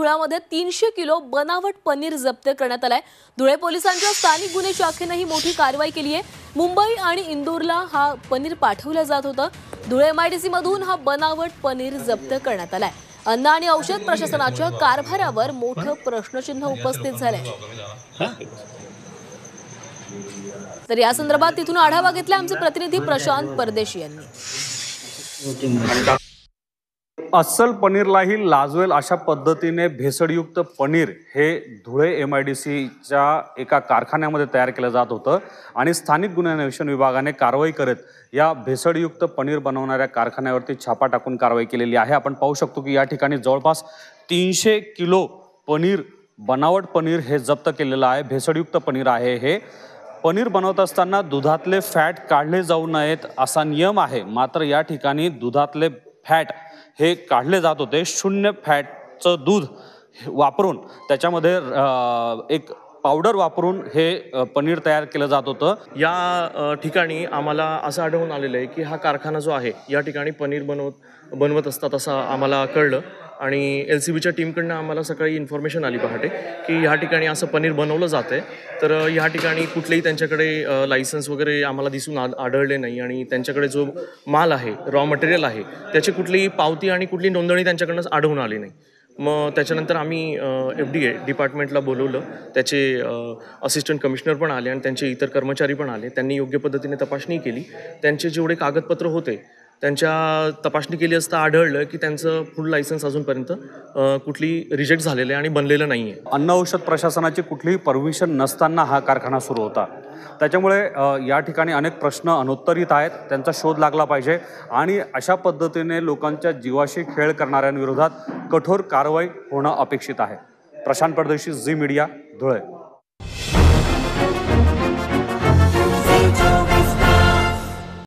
धुळ्यामध्ये 300 kilo बनावट पनीर जप्त करण्यात आलाय। धुळे पोलिसांच्या स्थानिक गुन्हे शाखेने मोठी कारवाई केली आहे। मुंबई आणि इंदूरला हा पनीर पाठवलं जात होतं। धुळे एमआयडीसी मधून हा बनावट पनीर जप्त करण्यात आलाय। अन्न आणि औषध प्रशासनाच्या कारभारावर मोठं प्रश्नचिन्ह उपस्थित झालंय। तर या संदर्भात तिथून आढावा घेतला आमचे प्रतिनिधी प्रशांत परदेशी यांनी। अस्सल पनीरलाही लाजवेल अशा पद्धतीने भेसळयुक्त पनीर हे धुळे एमआयडीसीच्या एका कारखान्यामध्ये तयार केलं जात होतं आणि स्थानिक गुन्हे अन्वेषण विभागाने कारवाई करत या भेसळयुक्त पनीर बनवणाऱ्या कारखान्यावरती छापा टाकून कारवाई केलेली आहे। आपण पाहू शकतो की या ठिकाणी जवळपास 300 किलो पनीर, बनावट पनीर हे जप्त केलेलं आहे। भेसळयुक्त पनीर आहे। हे पनीर बनवत असताना दुधातले फॅट काढले जाऊ नयेत असा नियम आहे, मात्र या ठिकाणी दुधातले फॅट हे काढले जात होते। शून्य फॅटचं दूध वापरून त्याच्यामध्ये एक पावडर वापरून हे पनीर तयार केलं जात होतं। या ठिकाणी आम्हाला असं आढळून आलेलं आहे की हा कारखाना जो आहे या ठिकाणी पनीर बनवत असतात असं आम्हाला कळलं आणि LCBच्या टीमकडनं आम्हाला सकाळी इन्फॉर्मेशन आली पहाटे की ह्या ठिकाणी असं पनीर बनवलं जातं आहे। तर ह्या ठिकाणी कुठलेही त्यांच्याकडे लायसन्स वगैरे आम्हाला दिसून आढळले नाही आणि त्यांच्याकडे जो माल आहे, रॉ मटेरियल आहे, त्याची कुठलीही पावती आणि कुठली नोंदणी त्यांच्याकडनं आढळून आली नाही। मग त्याच्यानंतर आम्ही FDA डिपार्टमेंटला बोलवलं। त्याचे असिस्टंट कमिशनर पण आले आणि त्यांचे इतर कर्मचारी पण आले। त्यांनी योग्य पद्धतीने तपासणी केली। त्यांचे जेवढे कागदपत्र होते त्यांच्या तपासणी केली असता आढळलं की त्यांचं फुल लायसन्स अजूनपर्यंत कुठली रिजेक्ट झालेलं आहे आणि बनलेलं नाही आहे। अन्न औषध प्रशासनाची कुठलीही परमिशन नसताना हा कारखाना सुरू होता। त्याच्यामुळे या ठिकाणी अनेक प्रश्न अनुत्तरित आहेत, त्यांचा शोध लागला पाहिजे आणि अशा पद्धतीने लोकांच्या जीवाशी खेळ करणाऱ्यांविरोधात कठोर कारवाई होणं अपेक्षित आहे। प्रशांत परदेशी, झी मीडिया, धुळे।